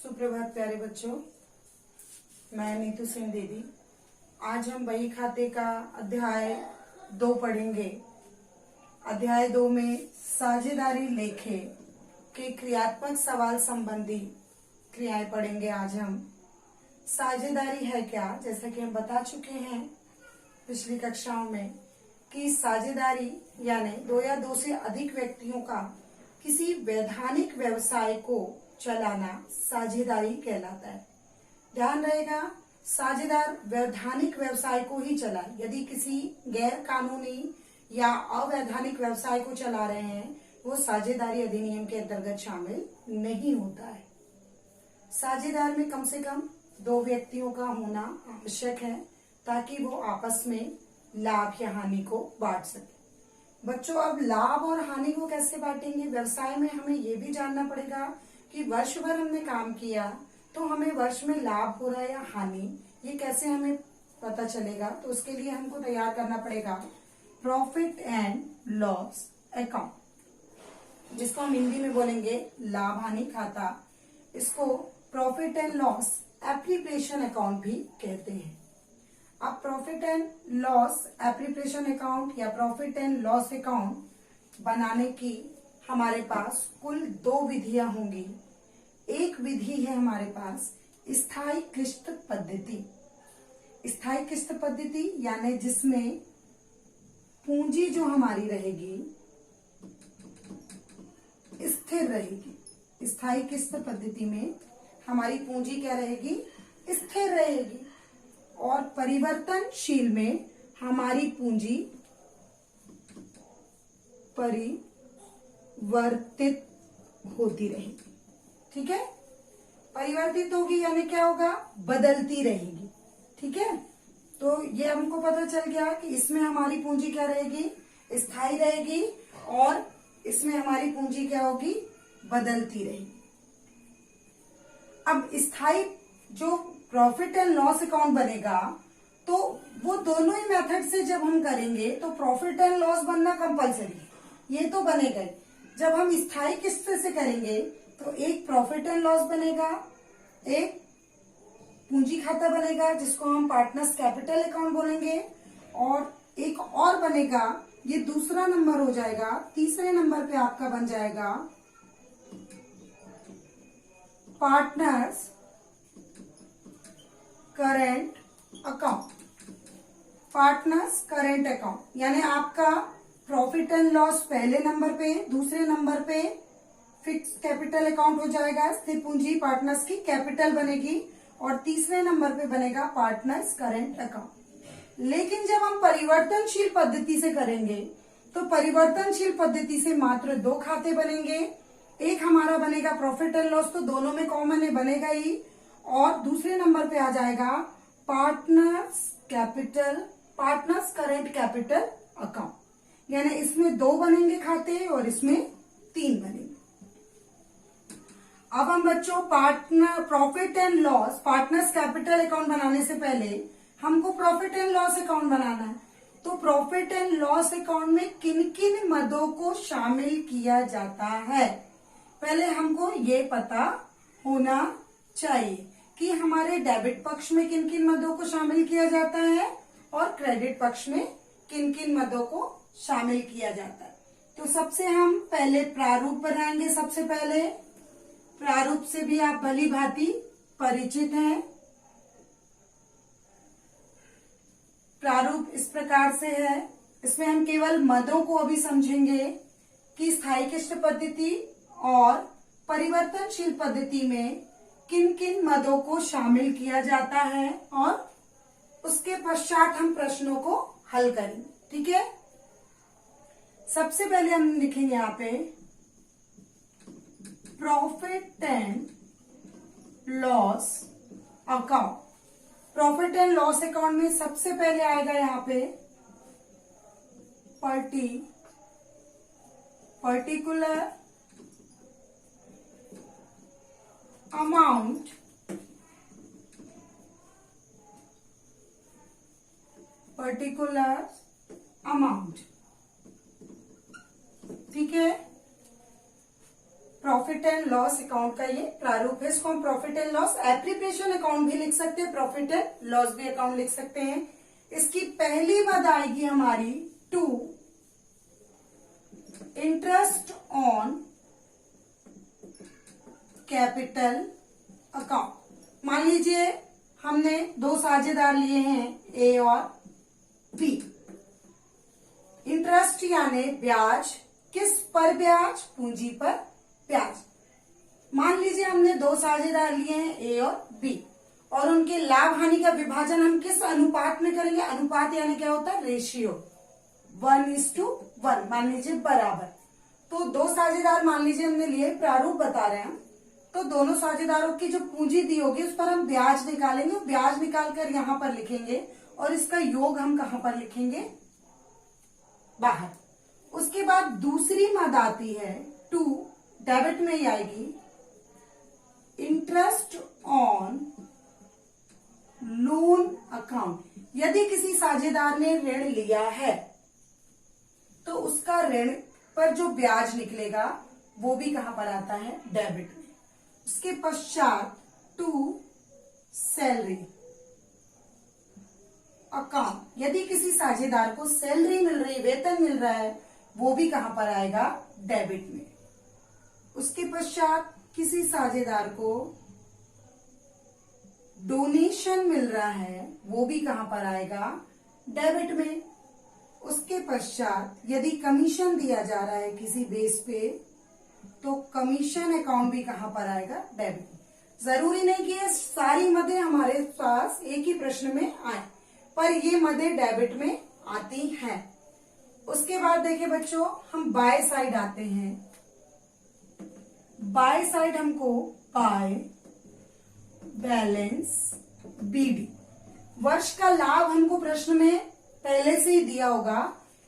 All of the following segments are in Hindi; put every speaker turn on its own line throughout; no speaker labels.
सुप्रभात प्यारे बच्चों, मैं नीतू सिंह दीदी। आज हम बही खाते का अध्याय 2 पढ़ेंगे। अध्याय 2 में साझेदारी लेखे के क्रियात्मक सवाल संबंधी क्रियाएं पढ़ेंगे। आज हम साझेदारी है क्या, जैसा कि हम बता चुके हैं पिछली कक्षाओं में कि साझेदारी यानी 2 या 2 से अधिक व्यक्तियों का किसी वैधानिक व्यवसाय को चलाना साझेदारी कहलाता है। ध्यान रहेगा, साझेदार वैधानिक व्यवसाय को ही चलाए। यदि किसी गैर कानूनी या अवैधानिक व्यवसाय को चला रहे हैं, वो साझेदारी अधिनियम के अंतर्गत शामिल नहीं होता है। साझेदार में कम से कम 2 व्यक्तियों का होना आवश्यक है ताकि वो आपस में लाभ या हानि को बांट सके। बच्चों, अब लाभ और हानि को कैसे बांटेंगे? व्यवसाय में हमें ये भी जानना पड़ेगा कि वर्ष भर हमने काम किया तो हमें वर्ष में लाभ हो रहा है या हानि, ये कैसे हमें पता चलेगा? तो उसके लिए हमको तैयार करना पड़ेगा प्रॉफिट एंड लॉस अकाउंट, जिसको हम हिंदी में बोलेंगे लाभ हानि खाता। इसको profit and loss application account भी कहते हैं। अब profit and loss application account या प्रॉफिट एंड लॉस अकाउंट बनाने की हमारे पास कुल 2 विधियां होंगी। एक विधि है हमारे पास स्थायी किस्त पद्धति। स्थायी किस्त पद्धति यानी जिसमें पूंजी जो हमारी रहेगी स्थिर रहेगी। स्थायी किस्त पद्धति में हमारी पूंजी क्या रहेगी? स्थिर रहेगी। और परिवर्तनशील में हमारी पूंजी परिवर्तित होती रहेगी। ठीक है, परिवर्तित होगी यानी क्या होगा? बदलती रहेगी। ठीक है, तो ये हमको पता चल गया कि इसमें हमारी पूंजी क्या रहेगी? स्थायी रहेगी, और इसमें हमारी पूंजी क्या होगी? बदलती रहेगी। अब स्थायी जो प्रॉफिट एंड लॉस अकाउंट बनेगा, तो वो दोनों ही मेथड से जब हम करेंगे तो प्रॉफिट एंड लॉस बनना कंपलसरी, ये तो बनेगा ही। जब हम स्थायी किस्त से करेंगे तो एक प्रॉफिट एंड लॉस बनेगा, एक पूंजी खाता बनेगा जिसको हम पार्टनर्स कैपिटल अकाउंट बोलेंगे, और एक और बनेगा, ये दूसरा नंबर हो जाएगा। तीसरे नंबर पे आपका बन जाएगा partners current account. Partners current account यानी आपका प्रॉफिट एंड लॉस पहले नंबर पे, दूसरे नंबर पे फिक्स कैपिटल अकाउंट हो जाएगा, स्थिर पूंजी पार्टनर्स की कैपिटल बनेगी, और तीसरे नंबर पे बनेगा पार्टनर्स करेंट अकाउंट। लेकिन जब हम परिवर्तनशील पद्धति से करेंगे तो परिवर्तनशील पद्धति से मात्र 2 खाते बनेंगे। एक हमारा बनेगा प्रॉफिट एंड लॉस, तो दोनों में कॉमन है, बनेगा ही, और दूसरे नंबर पे आ जाएगा partners capital, partners current capital account. यानी इसमें 2 बनेंगे खाते और इसमें 3 बनेंगे। अब हम बच्चों profit and loss partners capital account बनाने से पहले हमको प्रॉफिट एंड लॉस अकाउंट बनाना है। तो प्रॉफिट एंड लॉस अकाउंट में किन किन मदों को शामिल किया जाता है, पहले हमको ये पता होना चाहिए कि हमारे डेबिट पक्ष में किन किन मदों को शामिल किया जाता है और क्रेडिट पक्ष में किन किन मदों को शामिल किया जाता है। तो सबसे हम पहले प्रारूप बनाएंगे। सबसे पहले प्रारूप से भी आप भली भांति परिचित हैं। प्रारूप इस प्रकार से है, इसमें हम केवल मदों को अभी समझेंगे कि स्थायी किस्त पद्धति और परिवर्तनशील पद्धति में किन किन मदों को शामिल किया जाता है, और उसके पश्चात हम प्रश्नों को हल करेंगे। ठीक है, सबसे पहले हम लिखेंगे यहाँ पे profit and loss account. Profit and loss account में सबसे पहले आएगा यहाँ पे पर्टिकुलर अमाउंट ठीक है। प्रॉफिट एंड लॉस अकाउंट का ये प्रारूप है। इसको हम प्रॉफिट एंड लॉस एप्रीप्रिएशन अकाउंट भी लिख सकते हैं, प्रॉफिट एंड लॉस भी अकाउंट लिख सकते हैं। इसकी पहली मद आएगी हमारी 2 इंटरेस्ट ऑन कैपिटल अकाउंट। मान लीजिए हमने 2 साझेदार लिए हैं, ए और बी। इंटरेस्ट यानी ब्याज, किस पर ब्याज? पूंजी पर ब्याज। मान लीजिए हमने 2 साझेदार लिए हैं, ए और बी, और उनके लाभ हानि का विभाजन हम किस अनुपात में करेंगे? अनुपात यानी क्या होता है? रेशियो, 1:1 मान लीजिए बराबर। तो 2 साझेदार मान लीजिए हमने लिए, प्रारूप बता रहे हैं हम, तो दोनों साझेदारों की जो पूंजी दी होगी उस पर हम ब्याज निकालेंगे, ब्याज निकाल कर यहां पर लिखेंगे, और इसका योग हम कहां पर लिखेंगे? बाहर। उसके बाद दूसरी मद आती है 2, डेबिट में ही आएगी, इंटरेस्ट ऑन लोन अकाउंट। यदि किसी साझेदार ने ऋण लिया है तो उसका ऋण पर जो ब्याज निकलेगा वो भी कहां पर आता है? डेबिट में। उसके पश्चात 2 सैलरी अकाउंट। यदि किसी साझेदार को सैलरी मिल रही, वेतन मिल रहा है, वो भी कहां पर आएगा? डेबिट में। उसके पश्चात किसी साझेदार को डोनेशन मिल रहा है, वो भी कहां पर आएगा? डेबिट में। उसके पश्चात यदि कमीशन दिया जा रहा है किसी बेस पे, तो कमीशन अकाउंट भी कहां पर आएगा? डेबिट में। जरूरी नहीं कि ये सारी मदें हमारे पास एक ही प्रश्न में आए, पर ये मदें डेबिट में आती हैं। उसके बाद देखिए बच्चों, हम बाय साइड आते हैं। बाय साइड हमको बाय बैलेंस बीडी, वर्ष का लाभ हमको प्रश्न में पहले से ही दिया होगा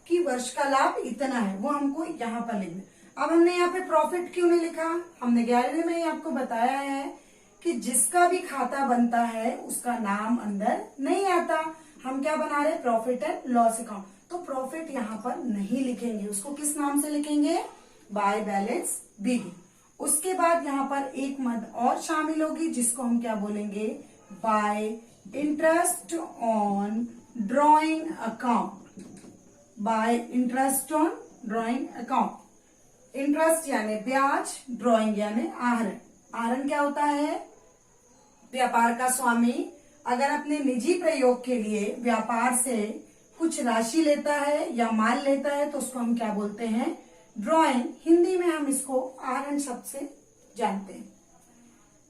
कि वर्ष का लाभ इतना है, वो हमको यहां पर लिखना। अब हमने यहाँ पे प्रॉफिट क्यों नहीं लिखा? हमने 11वीं में ही आपको बताया है कि जिसका भी खाता बनता है उसका नाम अंदर नहीं आता। हम क्या बना रहे? Profit and loss account. तो प्रॉफिट यहाँ पर नहीं लिखेंगे, उसको किस नाम से लिखेंगे? By balance BD. उसके बाद यहाँ पर एक मद और शामिल होगी जिसको हम क्या बोलेंगे? Bye interest on drawing account. Bye interest on drawing account. Interest यानी ब्याज, ड्रॉइंग यानी आहरण। आहरण क्या होता है? व्यापार का स्वामी अगर अपने निजी प्रयोग के लिए व्यापार से कुछ राशि लेता है या माल लेता है तो उसको हम क्या बोलते हैं? ड्रॉइंग। हिंदी में हम इसको आहरण शब्द से जानते हैं।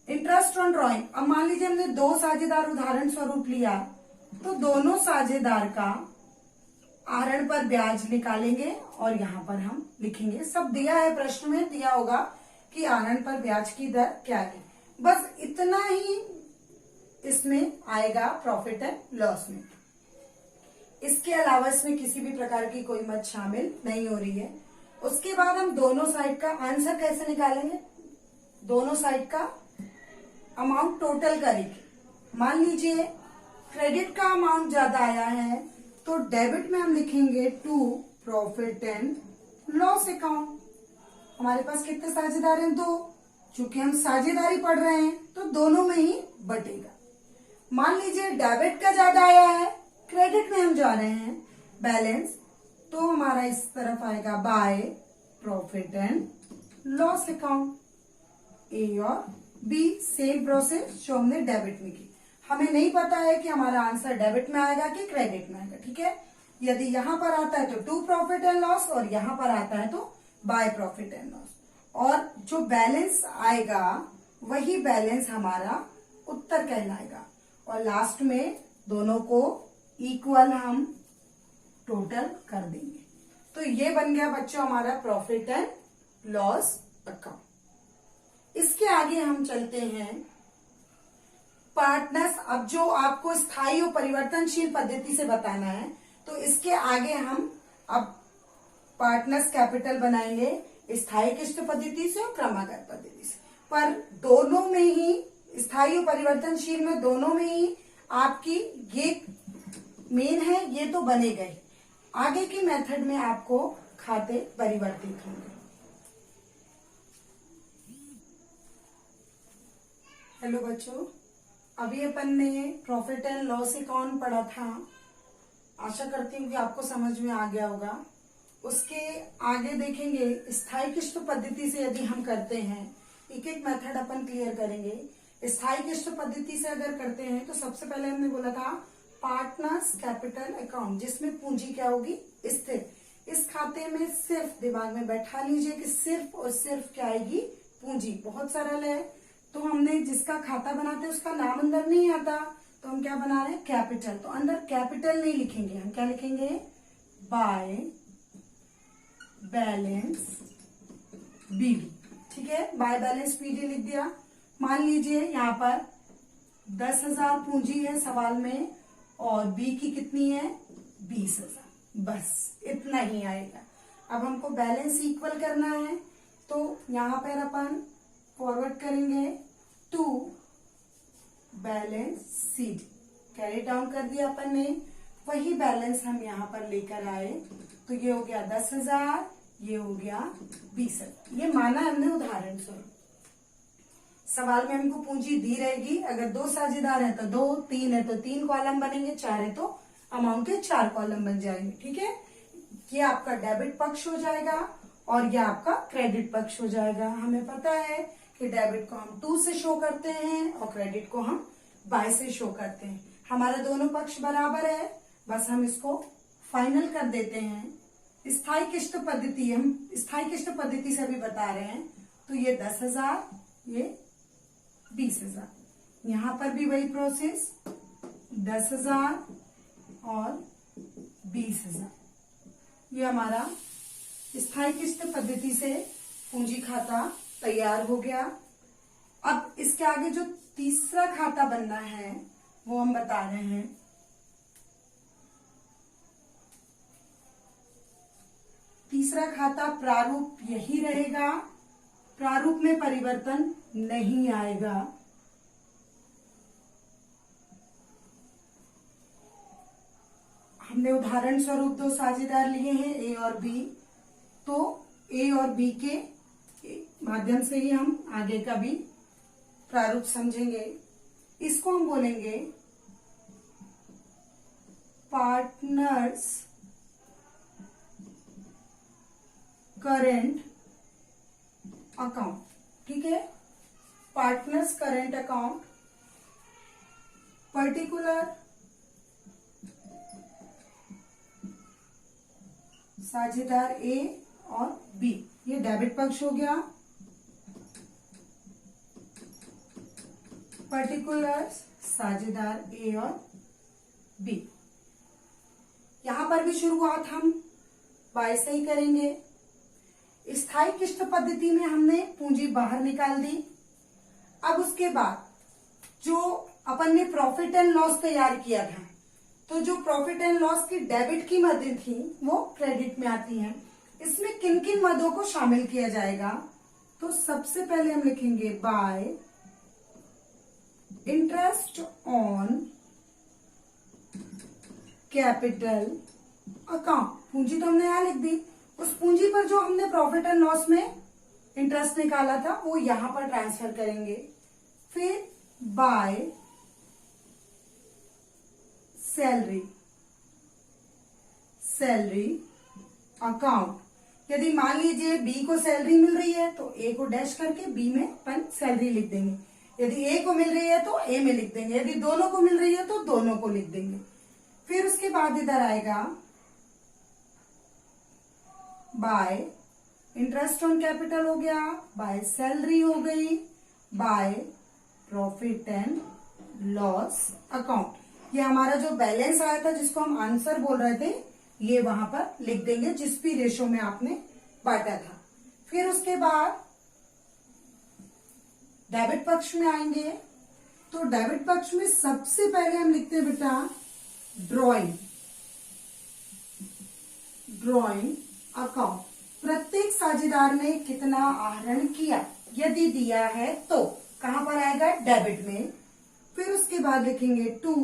Interest on drawing. अब मान लीजिए हमने 2 साझेदार उदाहरण स्वरूप लिया, तो दोनों साझेदार का आहरण पर ब्याज निकालेंगे और यहाँ पर हम लिखेंगे। सब दिया है, प्रश्न में दिया होगा कि आहरण पर ब्याज की दर क्या है। बस इतना ही इसमें आएगा प्रॉफिट एंड लॉस में। इसके अलावा इसमें किसी भी प्रकार की कोई मद शामिल नहीं हो रही है। उसके बाद हम दोनों साइड का आंसर कैसे निकालेंगे? दोनों साइड का अमाउंट टोटल करेंगे। मान लीजिए क्रेडिट का अमाउंट ज्यादा आया है तो डेबिट में हम लिखेंगे 2 प्रॉफिट एंड लॉस अकाउंट। हमारे पास कितने साझेदार हैं? 2। चूंकि हम साझेदारी पढ़ रहे हैं तो दोनों में ही बटेगा। मान लीजिए डेबिट का ज्यादा आया है, क्रेडिट में हम जा रहे हैं बैलेंस, तो हमारा इस तरफ आएगा by profit and loss account. A और बी सेम प्रोसेस जो हमने डेबिट में की। हमें नहीं पता है कि हमारा आंसर डेबिट में आएगा कि क्रेडिट में आएगा, ठीक है। यदि यहां पर आता है तो 2 प्रॉफिट एंड लॉस और यहां पर आता है तो बाय प्रॉफिट एंड लॉस, और जो बैलेंस आएगा वही बैलेंस हमारा उत्तर कहलाएगा। और लास्ट में दोनों को इक्वल हम टोटल कर देंगे। तो ये बन गया बच्चों हमारा प्रॉफिट एंड लॉस अकाउंट। इसके आगे हम चलते हैं पार्टनर्स। अब जो आपको स्थायी और परिवर्तनशील पद्धति से बताना है तो इसके आगे हम अब पार्टनर्स कैपिटल बनाएंगे स्थायी किस्त पद्धति से और क्रमागत पद्धति से। पर दोनों में ही, स्थायी और परिवर्तनशील में दोनों में ही आपकी ये मेन है, ये तो बने गए। आगे की मेथड में आपको खाते परिवर्तित होंगे। हेलो बच्चों, अभी अपन ने प्रॉफिट एंड लॉस अकाउंट पढ़ा था। आशा करती हूँ कि आपको समझ में आ गया होगा। उसके आगे देखेंगे स्थायी किश्त पद्धति से यदि हम करते हैं, एक एक मेथड अपन क्लियर करेंगे। स्थायी किश्त पद्धति से अगर करते हैं तो सबसे पहले हमने बोला था पार्टनर्स कैपिटल अकाउंट, जिसमें पूंजी क्या होगी, स्थिर। इस खाते में सिर्फ दिमाग में बैठा लीजिए कि सिर्फ और सिर्फ क्या आएगी, पूंजी। बहुत सरल है। तो हमने जिसका खाता बनाते हैं उसका नाम अंदर नहीं आता, तो हम क्या बना रहे हैं, कैपिटल। तो अंदर कैपिटल नहीं लिखेंगे, हम क्या लिखेंगे, बाय बैलेंस बीडी। ठीक है, बाय बैलेंस बीडी लिख दिया। मान लीजिए यहाँ पर 10,000 पूंजी है सवाल में और बी की कितनी है, 20,000। बस इतना ही आएगा। अब हमको बैलेंस इक्वल करना है, तो यहाँ पर अपन फॉरवर्ड करेंगे to balance CD, carry down कर दिया अपन ने। वही बैलेंस हम यहाँ पर लेकर आए, तो ये हो गया 10,000, ये हो गया 20,000। ये माना हमने उदाहरण स्वरूप। सवाल में हमको पूंजी दी रहेगी, अगर 2 साझेदार है तो 2, 3 है तो 3 कॉलम बनेंगे, 4 है तो अमाउंट के 4 कॉलम बन जाएंगे। ठीक है, ये आपका डेबिट पक्ष हो जाएगा और ये आपका क्रेडिट पक्ष हो जाएगा। हमें पता है कि डेबिट को हम 2 से शो करते हैं और क्रेडिट को हम बाय से शो करते हैं। हमारे दोनों पक्ष बराबर है, बस हम इसको फाइनल कर देते हैं। स्थायी किश्त पद्धति, हम स्थायी किश्त पद्धति से भी बता रहे हैं, तो ये 10,000, ये 20,000। यहां पर भी वही प्रोसेस, 10,000 और 20,000। ये हमारा स्थायी किश्त पद्धति से पूंजी खाता तैयार हो गया। अब इसके आगे जो तीसरा खाता बनना है वो हम बता रहे हैं। तीसरा खाता प्रारूप यही रहेगा, प्रारूप में परिवर्तन नहीं आएगा। हमने उदाहरण स्वरूप 2 साझेदार लिए हैं, ए और बी, तो ए और बी के माध्यम से ही हम आगे का भी प्रारूप समझेंगे। इसको हम बोलेंगे पार्टनर्स करेंट अकाउंट। ठीक है, पार्टनर्स करेंट अकाउंट, पर्टिकुलर साझेदार ए और बी, ये डेबिट पक्ष हो गया। पर्टिकुलर साझेदार ए और बी। यहां पर भी शुरुआत हम बाय से ही करेंगे। स्थायी किश्त पद्धति में हमने पूंजी बाहर निकाल दी। अब उसके बाद जो अपन ने प्रॉफिट एंड लॉस तैयार किया था, तो जो प्रॉफिट एंड लॉस की डेबिट की मदें थी वो क्रेडिट में आती हैं। इसमें किन किन मदों को शामिल किया जाएगा, तो सबसे पहले हम लिखेंगे bye interest on capital account. पूंजी तो हमने यहां लिख दी, उस पूंजी पर जो हमने प्रॉफिट एंड लॉस में इंटरेस्ट निकाला था वो यहां पर ट्रांसफर करेंगे। फिर बाय सैलरी अकाउंट। यदि मान लीजिए बी को सैलरी मिल रही है तो ए को डैश करके बी में अपन सैलरी लिख देंगे। यदि ए को मिल रही है तो ए में लिख देंगे, यदि दोनों को मिल रही है तो दोनों को लिख देंगे। फिर उसके बाद इधर आएगा बाय इंटरेस्ट ऑन कैपिटल हो गया, बाय सैलरी हो गई, bye profit and loss account. ये हमारा जो बैलेंस आया था जिसको हम आंसर बोल रहे थे, ये वहां पर लिख देंगे जिस भी रेशो में आपने बांटा था। फिर उसके बाद डेबिट पक्ष में आएंगे, तो डेबिट पक्ष में सबसे पहले हम लिखते हैं बेटा ड्रॉइंग अकाउंट। प्रत्येक साझेदार ने कितना आहरण किया, यदि दिया है तो कहां पर आएगा, डेबिट में। फिर उसके बाद लिखेंगे to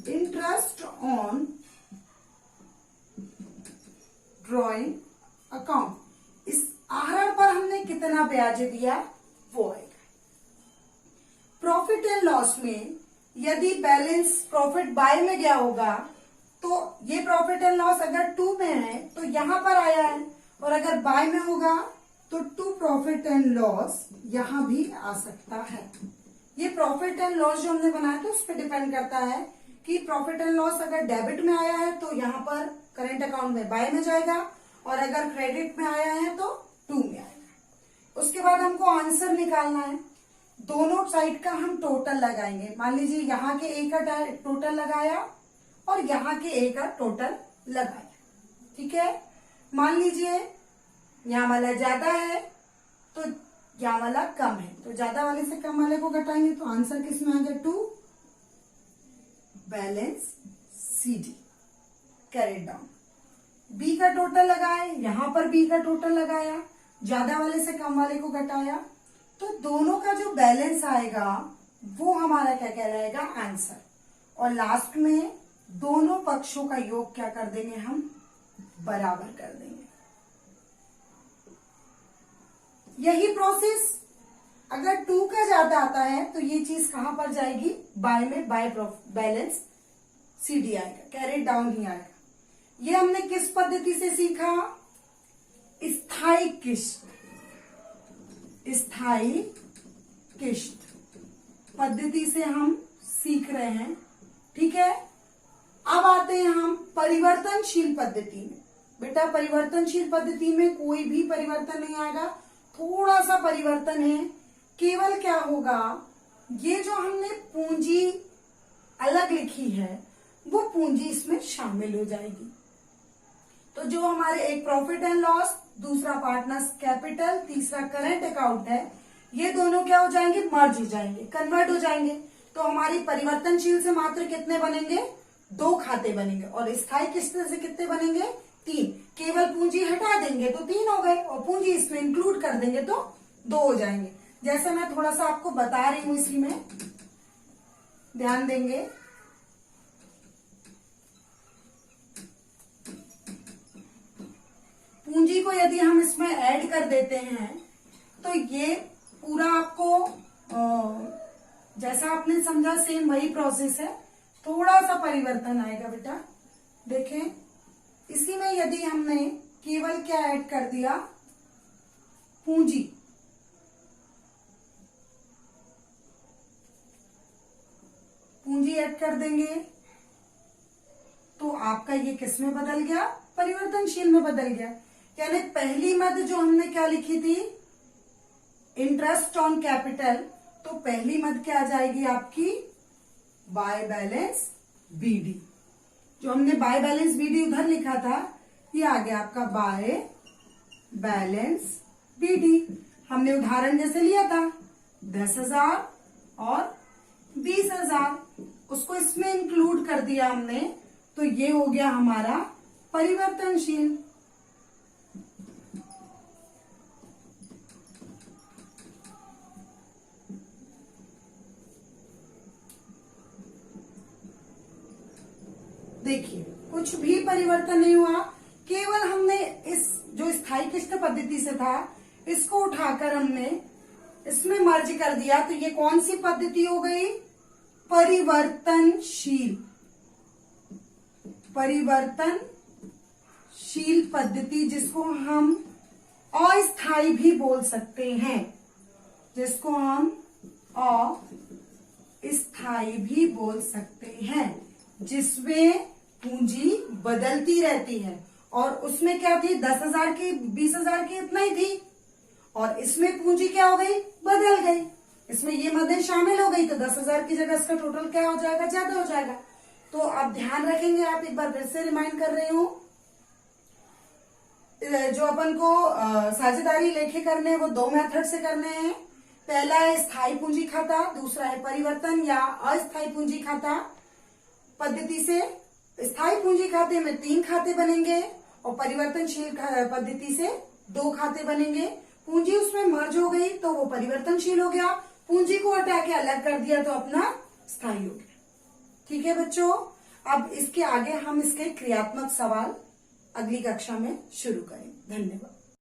interest on drawing account. इस आहरण पर हमने कितना ब्याज दिया वो आएगा। प्रॉफिट एंड लॉस में यदि बैलेंस प्रॉफिट बाय में गया होगा तो ये प्रॉफिट एंड लॉस अगर टू में है तो यहां पर आया है, और अगर बाय में होगा तो टू प्रॉफिट एंड लॉस यहां भी आ सकता है। ये प्रॉफिट एंड लॉस जो हमने बनाया था उस पर डिपेंड करता है कि प्रॉफिट एंड लॉस अगर डेबिट में आया है तो यहाँ पर करेंट अकाउंट में बाय में जाएगा, और अगर क्रेडिट में आया है तो टू में आएगा। उसके बाद हमको आंसर निकालना है। दोनों साइड का हम टोटल लगाएंगे। मान लीजिए यहाँ के ए का टोटल लगाया और यहाँ के ए का टोटल लगाया, ठीक है। मान लीजिए यहाँ वाला ज्यादा है तो यहाँ वाला कम है, तो ज्यादा वाले से कम वाले को घटाएंगे तो आंसर किस में आ गया, to balance CD carried down. B का टोटल लगाए, यहां पर बी का टोटल लगाया, ज्यादा वाले से कम वाले को घटाया, तो दोनों का जो बैलेंस आएगा वो हमारा क्या कहलाएगा, आंसर। और लास्ट में दोनों पक्षों का योग क्या कर देंगे, हम बराबर कर देंगे। यही प्रोसेस अगर टू का ज्यादा आता है तो ये चीज कहां पर जाएगी, बाय में, बाय बैलेंस CD आएगा, कैरेट डाउन ही आएगा। ये हमने किस पद्धति से सीखा, स्थायी किस्त, स्थायी किस्त पद्धति से हम सीख रहे हैं, ठीक है। अब आते हैं हम परिवर्तनशील पद्धति में। बेटा परिवर्तनशील पद्धति में कोई भी परिवर्तन नहीं आएगा, थोड़ा सा परिवर्तन है। केवल क्या होगा, ये जो हमने पूंजी अलग लिखी है वो पूंजी इसमें शामिल हो जाएगी। तो जो हमारे एक प्रॉफिट एंड लॉस, दूसरा पार्टनर्स कैपिटल, तीसरा करंट अकाउंट है, ये दोनों क्या हो जाएंगे, मर्ज हो जाएंगे, कन्वर्ट हो जाएंगे। तो हमारी परिवर्तनशील से मात्र कितने बनेंगे, 2 खाते बनेंगे, और स्थायी किस्त से कितने बनेंगे, 3। केवल पूंजी हटा देंगे तो 3 हो गए, और पूंजी इसमें इंक्लूड कर देंगे तो 2 हो जाएंगे। जैसे मैं थोड़ा सा आपको बता रही हूं, इसी में ध्यान देंगे। पूंजी को यदि हम इसमें ऐड कर देते हैं तो ये पूरा आपको जैसा आपने समझा सेम वही प्रोसेस है, थोड़ा सा परिवर्तन आएगा बेटा। देखें, इसी में यदि हमने केवल क्या ऐड कर दिया, पूंजी, पूंजी ऐड कर देंगे तो आपका ये किस में बदल गया, परिवर्तनशील में बदल गया। यानी पहली मद जो हमने क्या लिखी थी, इंटरेस्ट ऑन कैपिटल, तो पहली मद क्या आ जाएगी आपकी, बाय बैलेंस BD। जो हमने बाय बैलेंस BD उधर लिखा था, ये आ गया आपका बाय बैलेंस BD। हमने उदाहरण जैसे लिया था 10,000 और 20,000, उसको इसमें इंक्लूड कर दिया हमने, तो ये हो गया हमारा परिवर्तनशील। देखिए कुछ भी परिवर्तन नहीं हुआ, केवल हमने इस जो स्थायी किस्त पद्धति से था इसको उठाकर हमने इसमें मर्ज कर दिया, तो ये कौन सी पद्धति हो गई, परिवर्तनशील, परिवर्तनशील पद्धति, जिसको हम अस्थायी भी बोल सकते हैं, जिसको हम अस्थायी भी बोल सकते हैं, जिसमें पूंजी बदलती रहती है। और उसमें क्या थी, 10,000 की 20,000 की इतना ही थी, और इसमें पूंजी क्या हो गई, बदल गई, इसमें ये मदें शामिल हो गई, तो 10,000 की जगह इसका टोटल क्या हो जाएगा, ज्यादा हो जाएगा। तो आप ध्यान रखेंगे, आप एक बार फिर से रिमाइंड कर रही हूं, जो अपन को साझेदारी लेखे करने हैं वो 2 मेथड से करने हैं। पहला है स्थायी पूंजी खाता, दूसरा है परिवर्तन या अस्थायी पूंजी खाता पद्धति से। स्थायी पूंजी खाते में 3 खाते बनेंगे और परिवर्तनशील पद्धति से 2 खाते बनेंगे। पूंजी उसमें मर्ज हो गई तो वो परिवर्तनशील हो गया, पूंजी को हटा के अलग कर दिया तो अपना स्थायी हो गया। ठीक है बच्चों, अब इसके आगे हम इसके क्रियात्मक सवाल अगली कक्षा में शुरू करें। धन्यवाद।